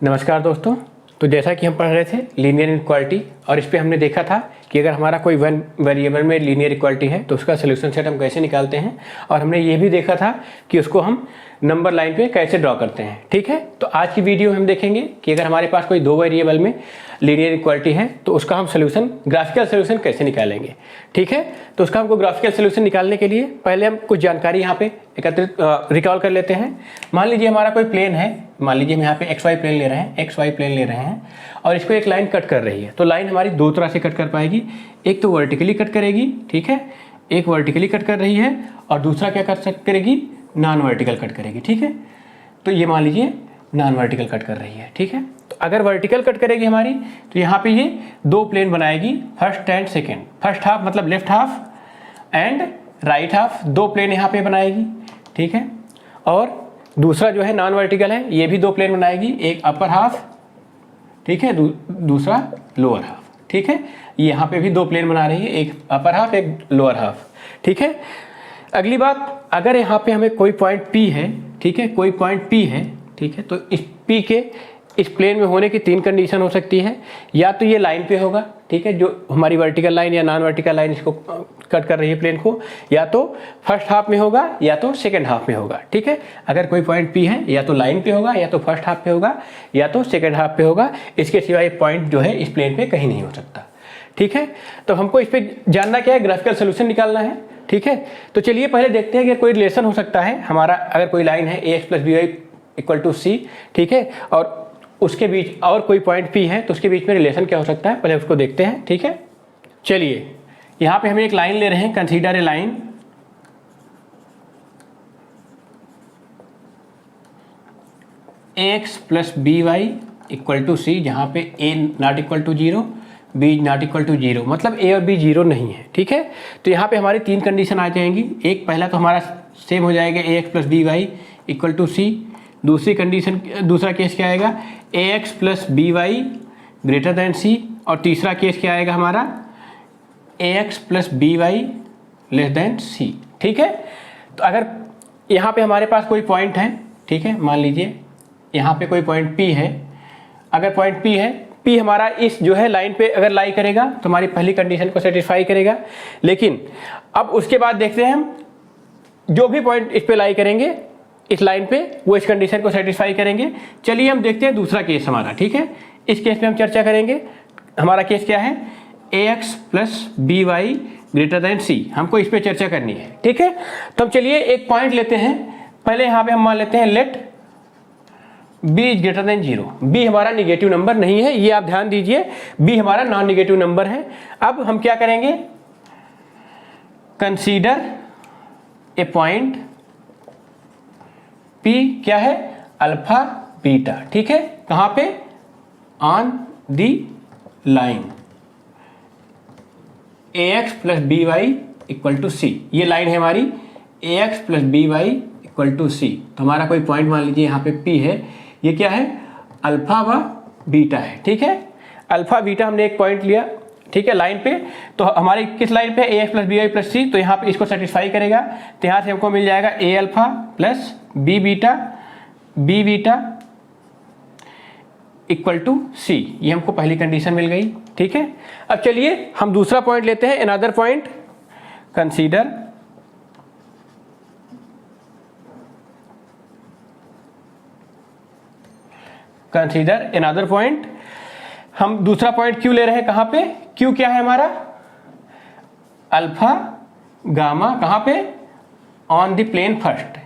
नमस्कार दोस्तों। तो जैसा कि हम पढ़ रहे थे लीनियर इनइक्वालिटी, और इस पे हमने देखा था कि अगर हमारा कोई वन वेरिएबल में लीनियर इक्वालिटी है तो उसका सोल्यूशन सेट हम कैसे निकालते हैं, और हमने ये भी देखा था कि उसको हम नंबर लाइन पे कैसे ड्रॉ करते हैं। ठीक है, तो आज की वीडियो में हम देखेंगे कि अगर हमारे पास कोई दो वेरिएबल में लीनियर इक्वालिटी है तो उसका हम सोल्यूशन ग्राफिकल सोल्यूशन कैसे निकालेंगे। ठीक है, तो उसका हमको ग्राफिकल सोल्यूशन निकालने के लिए पहले हम कुछ जानकारी यहाँ पे एकत्रित रिकॉल कर लेते हैं। मान लीजिए हमारा कोई प्लेन है, मान लीजिए हम यहाँ पे एक्स वाई प्लेन ले रहे हैं और इसको एक लाइन कट कर रही है। तो लाइन हमारी दो तरह से कट कर पाएगी, एक तो वर्टिकली कट करेगी, ठीक है, एक वर्टिकली कट कर रही है और दूसरा क्या करेगी, नॉन वर्टिकल कट करेगी। ठीक है, तो ये मान लीजिए नॉन वर्टिकल कट कर रही है। ठीक है, तो अगर वर्टिकल कट करेगी हमारी तो यहाँ पे ये दो प्लेन बनाएगी, first and second. First half मतलब left half and right half, दो प्लेन यहाँ पे बनाएगी। ठीक है, और दूसरा जो है नॉन वर्टिकल है, ये भी दो प्लेन बनाएगी, एक अपर हाफ, ठीक है, दूसरा लोअर हाफ। ठीक है, यहाँ पे भी दो प्लेन बना रही है, एक अपर हाफ एक लोअर हाफ। ठीक है, अगली बात, अगर यहाँ पे हमें कोई पॉइंट P है, ठीक है, कोई पॉइंट P है, ठीक है, तो इस P के इस प्लेन में होने की तीन कंडीशन हो सकती है। या तो ये लाइन पे होगा, ठीक है, जो हमारी वर्टिकल लाइन या नॉन वर्टिकल लाइन इसको कट कर रही है प्लेन को, या तो फर्स्ट हाफ में होगा या तो सेकंड हाफ में होगा। ठीक है, अगर कोई पॉइंट P है या तो लाइन पे होगा या तो फर्स्ट हाफ पे होगा या तो सेकंड हाफ पे होगा, इसके सिवा ये पॉइंट जो है इस प्लेन पे कहीं नहीं हो सकता। ठीक है, तो हमको इस पर जानना क्या है, ग्राफिकल सोल्यूशन निकालना है। ठीक है, तो चलिए पहले देखते हैं कि कोई रिलेशन हो सकता है हमारा, अगर कोई लाइन है ax + by = c, ठीक है, और उसके बीच और कोई पॉइंट P है तो उसके बीच में रिलेशन क्या हो सकता है, पहले उसको देखते हैं। ठीक है, चलिए यहाँ पे हम एक लाइन ले रहे हैं, consider a line ax + by = c, जहाँ पे a ≠ 0, b ≠ 0, मतलब a और b 0 नहीं है। ठीक है, तो यहाँ पे हमारी तीन कंडीशन आ जाएंगी। एक पहला तो हमारा सेम हो जाएगा ax + by = c। दूसरी कंडीशन, दूसरा केस क्या आएगा, ax + by > c, और तीसरा केस क्या आएगा हमारा, ax + by c। ठीक है, तो अगर यहाँ पे हमारे पास कोई पॉइंट है, ठीक है, मान लीजिए यहाँ पे कोई पॉइंट P है, अगर पॉइंट P है, P हमारा इस जो है लाइन पे अगर लाई करेगा तो हमारी पहली कंडीशन को सेटिस्फाई करेगा। लेकिन अब उसके बाद देखते हैं हम जो भी पॉइंट इस पे लाई करेंगे इस लाइन पे, वो इस कंडीशन को सेटिस्फाई करेंगे। चलिए हम देखते हैं दूसरा केस हमारा। ठीक है, इस केस पे हम चर्चा करेंगे। हमारा केस क्या है, ax + by > c, हमको इस पे चर्चा करनी है। ठीक है, तो हम चलिए एक पॉइंट लेते हैं। पहले यहाँ पे हम मान लेते हैं लेट b > 0। b हमारा निगेटिव नंबर नहीं है, ये आप ध्यान दीजिए, b हमारा नॉन निगेटिव नंबर है। अब हम क्या करेंगे, कंसीडर ए पॉइंट P क्या है, अल्फा बीटा। ठीक है, कहाँ पे, on the line ax + by = c, ये लाइन है हमारी ax + by = c। तो हमारा कोई पॉइंट मान लीजिए यहाँ पे P है, ये क्या है, अल्फा व बीटा है। ठीक है, अल्फा बीटा हमने एक पॉइंट लिया, ठीक है, लाइन पे। तो हमारे किस लाइन पे, ax + by + c, तो यहाँ पे इसको सेटिस्फाई करेगा। तो यहाँ से हमको मिल जाएगा a α + b बीटा = c, ये हमको पहली कंडीशन मिल गई। ठीक है, अब चलिए हम दूसरा पॉइंट लेते हैं, another point, consider another point. हम दूसरा पॉइंट Q ले रहे हैं, कहाँ पे, Q क्या है हमारा, अल्फा गामा, कहाँ पे, on the plane first.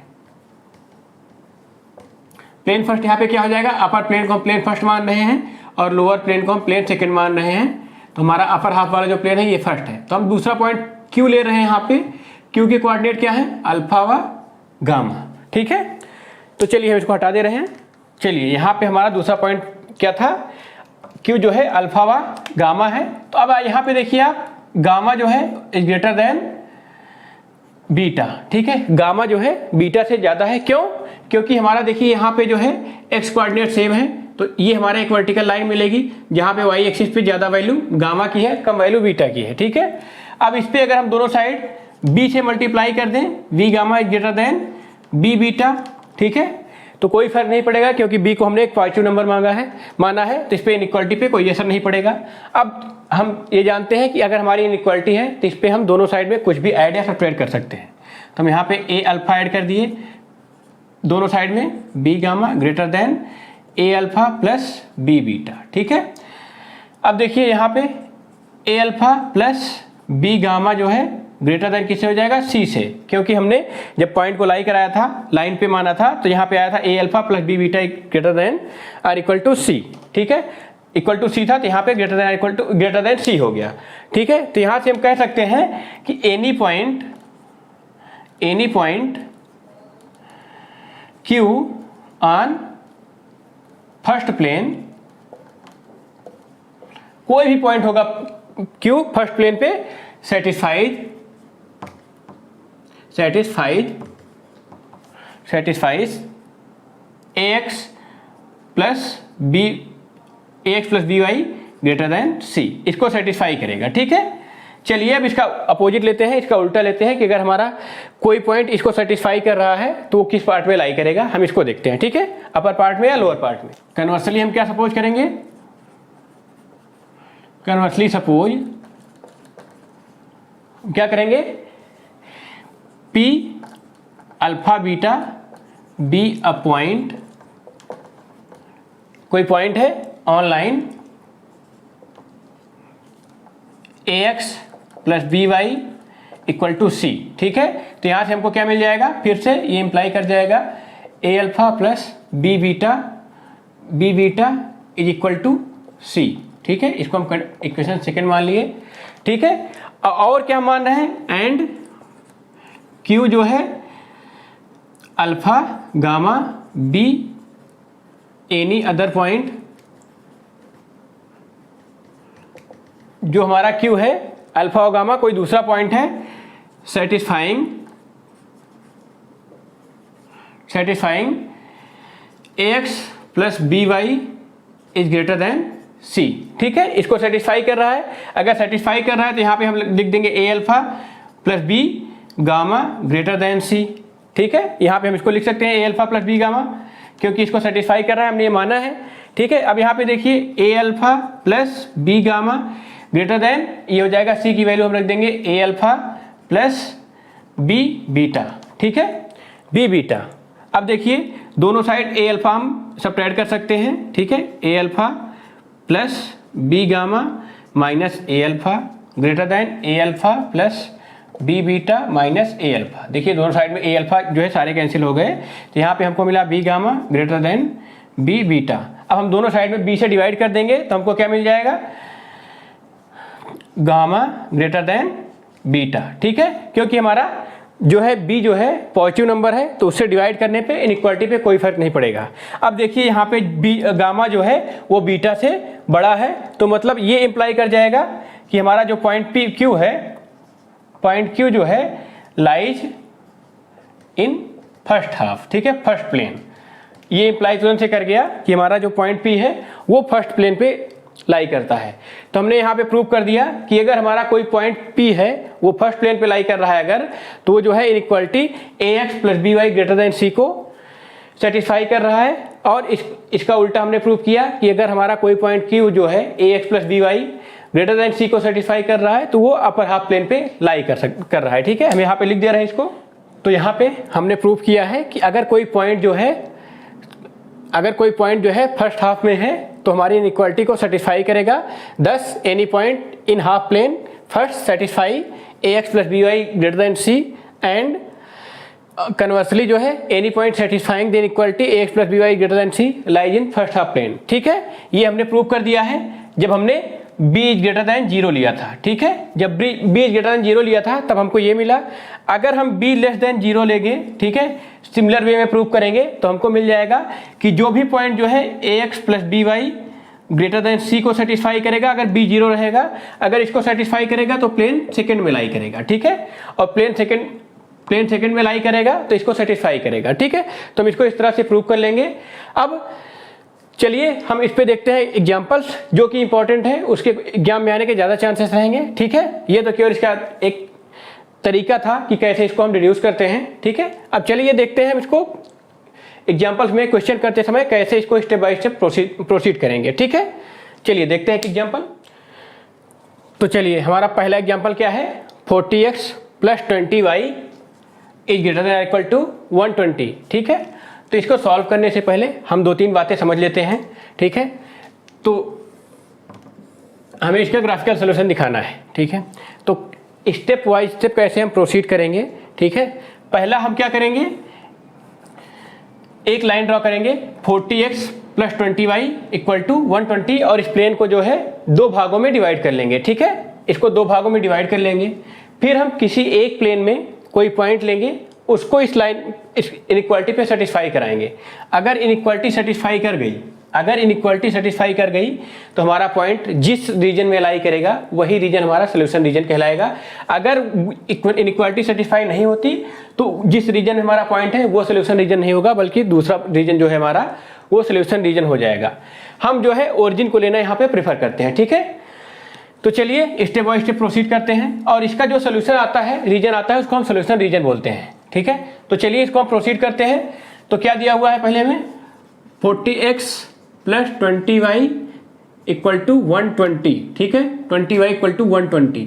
Plane first यहाँ पे क्या हो जाएगा, अपर प्लेन को हम प्लेन फर्स्ट मान रहे हैं और लोअर प्लेन को हम प्लेन सेकंड मान रहे हैं। तो हमारा अपर हाफ वाला जो प्लेन है ये फर्स्ट है। तो हम दूसरा पॉइंट Q ले रहे हैं, यहाँ पे Q के कोऑर्डिनेट क्या है, अल्फा व गामा। ठीक है, तो चलिए हम इसको हटा दे रहे हैं। चलिए यहाँ पे हमारा दूसरा पॉइंट क्या था, Q जो है अल्फा व गामा है। तो अब यहाँ पे देखिए आप, गामा जो है इज ग्रेटर देन बीटा। ठीक है, गामा जो है बीटा से ज़्यादा है, क्यों, क्योंकि हमारा देखिए यहाँ पे जो है x कोऑर्डिनेट सेम है, तो ये हमारा एक वर्टिकल लाइन मिलेगी जहाँ पे y एक्सिस पे ज़्यादा वैल्यू गामा की है, कम वैल्यू बीटा की है। ठीक है, अब इस पे अगर हम दोनों साइड b से मल्टीप्लाई कर दें, v gamma is greater then b beta. ठीक है, तो कोई फर्क नहीं पड़ेगा, क्योंकि b को हमने एक पॉजिटिव नंबर माना है, तो इस पर इनइक्वालिटी पे कोई असर नहीं पड़ेगा। अब हम ये जानते हैं कि अगर हमारी इनइक्वालिटी है तो इस पर हम दोनों साइड में कुछ भी ऐड या सब्ट्रैक्ट कर सकते हैं। तो हम यहाँ पे a अल्फा ऐड कर दिए दोनों साइड में, b gamma greater than a alpha plus b beta, ठीक है। अब देखिए यहाँ पे a alpha plus b gamma जो है ग्रेटर देन किससे हो जाएगा, c से, क्योंकि हमने जब पॉइंट को लाई कराया था, लाइन पे माना था, तो यहाँ पे आया था a alpha plus b beta greater than or equal to c, ठीक है। इक्वल टू c था तो यहाँ पे ग्रेटर देन c हो गया, ठीक है। तो यहाँ से हम कह सकते हैं कि any point q on first plane, कोई भी पॉइंट होगा q फर्स्ट प्लेन पे satisfies ax plus by greater than c, इसको सेटिस्फाई करेगा, ठीक है। चलिए अब इसका अपोजिट लेते हैं, इसका उल्टा लेते हैं कि अगर हमारा कोई पॉइंट इसको सेटिस्फाई कर रहा है तो वो किस पार्ट में लाई करेगा, हम इसको देखते हैं, ठीक है। अपर पार्ट में या लोअर पार्ट में। कन्वर्सली हम क्या सपोज करेंगे, कन्वर्सली सपोज क्या करेंगे, p alpha beta b a point, कोई पॉइंट है on line ax plus by equal to c, ठीक है। तो यहाँ से हमको क्या मिल जाएगा, फिर से ये इंप्लाई कर जाएगा a alpha plus b beta is equal to c, ठीक है। इसको हम इक्वेशन सेकेंड मान लिए, ठीक है। और क्या मान रहे हैं, एंड q जो है alpha gamma b any other point, जो हमारा q है अल्फा और गामा कोई दूसरा पॉइंट है, satisfying ax plus by is greater than c, ठीक है। इसको सेटिस्फाई कर रहा है, अगर सेटिस्फाई कर रहा है तो यहाँ पे हम लिख देंगे a alpha plus b gamma greater than c, ठीक है। यहाँ पे हम इसको लिख सकते हैं a alpha plus b gamma, क्योंकि इसको सेटिस्फाई कर रहा है, हमने ये माना है, ठीक है। अब यहाँ पे देखिए a alpha plus b gamma greater than, ये हो जाएगा c की वैल्यू हम रख देंगे a alpha plus b beta, ठीक है, b बीटा। अब देखिए दोनों साइड a अल्फा हम सब्ट्रैक्ट कर सकते हैं, ठीक है। a alpha plus b gamma minus a alpha greater than a alpha plus b beta minus a alpha. देखिए दोनों साइड में a अल्फा जो है सारे कैंसिल हो गए, तो यहाँ पे हमको मिला b gamma greater than b beta. अब हम दोनों साइड में b से डिवाइड कर देंगे तो हमको क्या मिल जाएगा, गामा ग्रेटर देन बीटा, ठीक है। क्योंकि हमारा जो है b जो है पॉजिटिव नंबर है, तो उससे डिवाइड करने पे इनइक्वालिटी पे कोई फर्क नहीं पड़ेगा। अब देखिए यहाँ पे गामा जो है वो बीटा से बड़ा है, तो मतलब ये इंप्लाई कर जाएगा कि हमारा जो पॉइंट q है, पॉइंट q जो है लाइज इन फर्स्ट हाफ, ठीक है, फर्स्ट प्लेन। ये इंप्लाई तुरंत से कर गया कि हमारा जो पॉइंट p है वो फर्स्ट प्लेन पे लाई करता है। तो हमने यहाँ पे प्रूव कर दिया कि अगर हमारा कोई पॉइंट p है वो फर्स्ट प्लेन पे लाई कर रहा है अगर, तो वो जो है inequality ax plus by greater than c को सेटिस्फाई कर रहा है। और इसका उल्टा हमने प्रूव किया कि अगर हमारा कोई पॉइंट q जो है ax plus by greater than c को सेटिस्फाई कर रहा है तो वो अपर हाफ प्लेन पे लाई कर रहा है, ठीक है। हम यहाँ पे लिख दे रहे हैं इसको। तो यहाँ पे हमने प्रूव किया है कि अगर कोई पॉइंट जो है फर्स्ट हाफ में है तो हमारी इनइक्वालिटी को सेटिस्फाई करेगा। Thus any point in half plane first satisfy ax plus by greater than c, and conversely जो है any point satisfying the inequality ax plus by greater than c lies in first half plane, ठीक है। ये हमने prove कर दिया है जब हमने b इज ग्रेटर देन 0 लिया था, ठीक है। जब b इज ग्रेटर देन 0 लिया था तब हमको ये मिला। अगर हम b लेस देन 0 लेंगे, ठीक है, सिमिलर वे में प्रूव करेंगे तो हमको मिल जाएगा कि जो भी पॉइंट जो है ax plus by greater than c को सेटिस्फाई करेगा अगर b 0 रहेगा, अगर इसको सेटिस्फाई करेगा तो प्लेन सेकंड में लाई करेगा, ठीक है। और प्लेन सेकंड में लाई करेगा तो इसको सेटिस्फाई करेगा, ठीक है। तो हम इसको इस तरह से प्रूव कर लेंगे। अब चलिए हम इस पे देखते हैं एग्जांपल्स जो कि इंपॉर्टेंट है, उसके एग्जाम में आने के ज़्यादा चांसेस रहेंगे, ठीक है। ये तो केवल इसका एक तरीका था कि कैसे इसको हम रिड्यूस करते हैं, ठीक है। अब चलिए देखते हैं हम इसको एग्जाम्पल्स में क्वेश्चन करते समय कैसे इसको स्टेप बाय स्टेप प्रोसीड करेंगे। ठीक है, चलिए देखते हैं एक एग्जाम्पल। तो चलिए हमारा पहला एग्जाम्पल क्या है, 40x + 20y is greater than equal to 120। ठीक है, तो इसको सॉल्व करने से पहले हम 2-3 बातें समझ लेते हैं। ठीक है, तो हमें इसका ग्राफिकल सोल्यूशन दिखाना है। ठीक है, तो स्टेप वाइज स्टेप कैसे हम प्रोसीड करेंगे। ठीक है, पहला हम क्या करेंगे, एक लाइन ड्रॉ करेंगे 40x + 20y = 120 और इस प्लेन को जो है 2 भागों में डिवाइड कर लेंगे। ठीक है, इसको 2 भागों में डिवाइड कर लेंगे। फिर हम किसी एक प्लेन में कोई पॉइंट लेंगे, उसको इस इनइक्वालिटी पे सेटिस्फाई कराएंगे। अगर इनइक्वालिटी सेटिस्फाई कर गई तो हमारा पॉइंट जिस रीजन में लाई करेगा वही रीजन हमारा सोल्यूशन रीजन कहलाएगा। अगर इनइक्वालिटी सेटिस्फाई नहीं होती तो जिस रीजन में हमारा पॉइंट है वो सोल्यूशन रीजन नहीं होगा, बल्कि दूसरा रीजन जो है हमारा वो सोल्यूशन रीजन हो जाएगा। हम जो है ओरिजिन को लेना यहाँ पे प्रेफर करते हैं। ठीक है, तो चलिए स्टेप बाय स्टेप प्रोसीड करते हैं और इसका जो सोल्यूशन आता है, रीजन आता है, उसको हम सोल्यूशन रीजन बोलते हैं। ठीक है, तो चलिए इसको हम प्रोसीड करते हैं। तो क्या दिया हुआ है पहले में, 40x + 20y = 120। ठीक है, 20y = 120,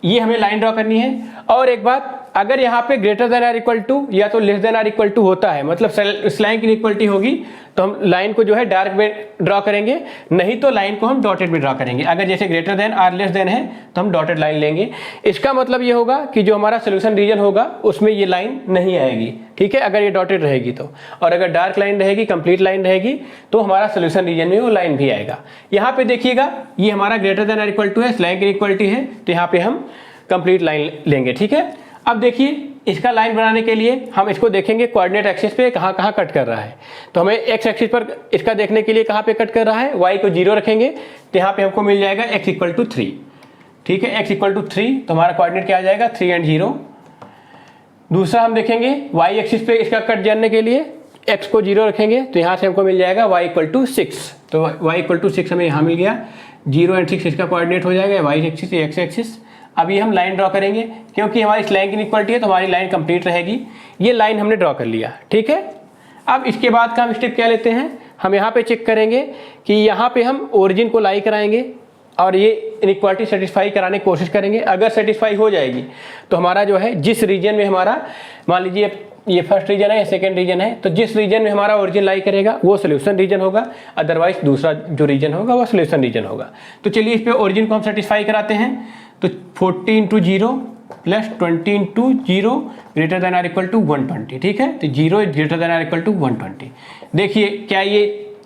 ये हमें लाइन ड्रॉ करनी है। और एक बात, अगर यहाँ पे greater than or equal to या तो less than or equal to होता है, मतलब स्लैंग की इक्वलिटी होगी, तो हम लाइन को जो है डार्क में ड्रॉ करेंगे, नहीं तो लाइन को हम डॉटेड में ड्रॉ करेंगे। अगर जैसे greater than or less than है तो हम डॉटेड लाइन लेंगे। इसका मतलब ये होगा कि जो हमारा सोल्यूशन रीजन होगा उसमें ये लाइन नहीं आएगी। ठीक है, अगर ये डॉटेड रहेगी तो, और अगर डार्क लाइन रहेगी, कंप्लीट लाइन रहेगी, तो हमारा सोल्यूशन रीजन में वो लाइन भी आएगा। यहाँ पे देखिएगा, ये हमारा greater than or equal to है, स्लैंग की इक्वलिटी है, तो यहाँ पे हम कंप्लीट लाइन लेंगे। ठीक है, अब देखिए इसका लाइन बनाने के लिए हम इसको देखेंगे कोऑर्डिनेट एक्सिस पे कहाँ कहाँ कट कर रहा है। तो हमें एक्स एक्सिस पर इसका देखने के लिए कहाँ पे कट कर रहा है, y को 0 रखेंगे तो यहाँ पे हमको मिल जाएगा x = 3। ठीक है, x = 3, तो हमारा कोऑर्डिनेट क्या आ जाएगा, 3 और 0। दूसरा हम देखेंगे y एक्सिस पे इसका कट जानने के लिए x को 0 रखेंगे तो यहाँ से हमको मिल जाएगा y = 6। तो y = 6 हमें यहाँ मिल गया, 0 और 6 इसका कोऑर्डिनेट हो जाएगा, y एक्सिस x एक्सिस। अभी हम लाइन ड्रॉ करेंगे, क्योंकि हमारी स्लैंग की इक्वलिटी है तो हमारी लाइन कंप्लीट रहेगी। ये लाइन हमने ड्रॉ कर लिया। ठीक है, अब इसके बाद का हम स्टेप क्या लेते हैं, हम यहाँ पे चेक करेंगे कि यहाँ पे हम ओरिजिन को लाई कराएंगे और ये इनइक्वालिटी सेटिस्फाई कराने की कोशिश करेंगे। अगर सेटिस्फाई हो जाएगी तो हमारा जो है जिस रीजन में हमारा, मान लीजिए ये फर्स्ट रीजन है या सेकेंड रीजन है, तो जिस रीजन में हमारा ओरिजिन लाई करेगा वो सोल्यूशन रीजन होगा, अदरवाइज दूसरा जो रीजन होगा वो सोल्यूशन रीजन होगा। तो चलिए इस पे ओरिजिन को हम सेटिस्फाई कराते हैं। तो 40 × 0 + 20 × 0 greater than or equal to 120। ठीक है, तो 0 is greater than or equal to 120। देखिए क्या ये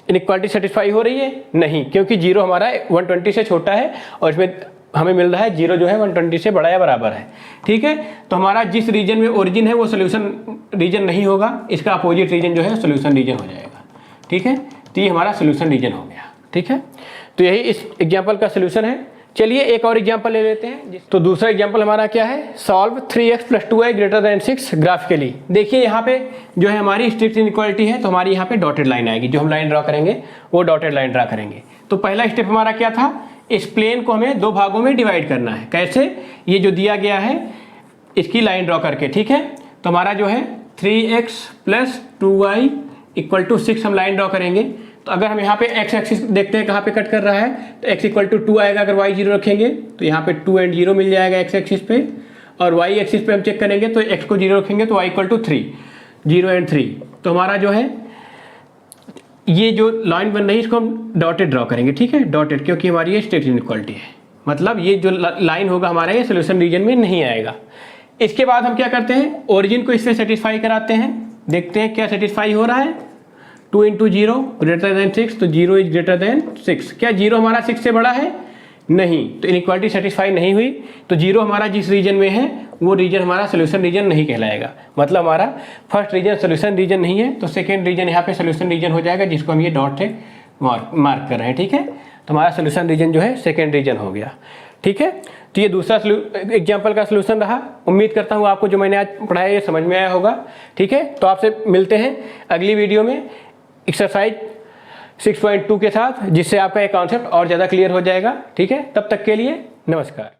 इनइक्वालिटी सेटिस्फाई हो रही है, नहीं, क्योंकि 0 हमारा 120 से छोटा है और इसमें हमें मिल रहा है 0 जो है 120 से बड़ा या बराबर है। ठीक है, तो हमारा जिस रीजन में ओरिजिन है वो सोल्यूशन रीजन नहीं होगा, इसका अपोजिट रीजन जो है सोल्यूशन रीजन हो जाएगा। ठीक है, तो ये हमारा सोल्यूशन रीजन हो गया। ठीक है, तो यही इस एग्जाम्पल का सोल्यूशन है। चलिए एक और एग्जाम्पल ले लेते हैं। तो दूसरा एग्जाम्पल हमारा क्या है, सॉल्व 3x + 2y > 6 ग्राफिकली। देखिए यहाँ पे जो है हमारी स्ट्रिक्ट इनइक्वालिटी है, तो हमारी यहाँ पे डॉटेड लाइन आएगी, जो हम लाइन ड्रॉ करेंगे वो डॉटेड लाइन ड्रॉ करेंगे। तो पहला स्टेप हमारा क्या था, इस प्लेन को हमें 2 भागों में डिवाइड करना है। कैसे, ये जो दिया गया है इसकी लाइन ड्रॉ करके। ठीक है, तो हमारा जो है 3x + 2y = 6 हम लाइन ड्रॉ करेंगे। तो अगर हम यहाँ पे x एक्सिस देखते हैं कहाँ पे कट कर रहा है, तो x = 2 आएगा। अगर y 0 रखेंगे तो यहाँ पे 2 और 0 मिल जाएगा x एक्सिस पे, और y एक्सिस पे हम चेक करेंगे तो x को 0 रखेंगे तो y = 3, 0 और 3। तो हमारा जो है ये जो लाइन बन रही है इसको हम डॉटेड ड्रॉ करेंगे। ठीक है, डॉटेड, क्योंकि हमारी ये स्ट्रेट इनइक्वालिटी है, मतलब ये जो लाइन होगा हमारा ये सोल्यूशन रीजन में नहीं आएगा। इसके बाद हम क्या करते हैं, ओरिजिन को इससे सेटिस्फाई कराते हैं, देखते हैं क्या सेटिस्फाई हो रहा है। 2 × 0 > 6, तो 0 इज ग्रेटर देन 6। क्या 0 हमारा 6 से बड़ा है, नहीं, तो इनइक्वालिटी सेटिस्फाई नहीं हुई। तो 0 हमारा जिस रीजन में है वो रीजन हमारा सोल्यूशन रीजन नहीं कहलाएगा, मतलब हमारा फर्स्ट रीजन सोल्यूशन रीजन नहीं है, तो सेकेंड रीजन यहाँ पे सोल्यूशन रीजन हो जाएगा, जिसको हम ये डॉट से मार्क कर रहे हैं। ठीक है, तो हमारा सोल्यूशन रीजन जो है सेकेंड रीजन हो गया। ठीक है, तो ये दूसरा एग्जाम्पल का सोल्यूशन रहा। उम्मीद करता हूँ आपको जो मैंने आज पढ़ाया ये समझ में आया होगा। ठीक है, तो आपसे मिलते हैं अगली वीडियो में एक्सरसाइज 6.2 के साथ, जिससे आपका ये कॉन्सेप्ट और ज़्यादा क्लियर हो जाएगा। ठीक है, तब तक के लिए नमस्कार।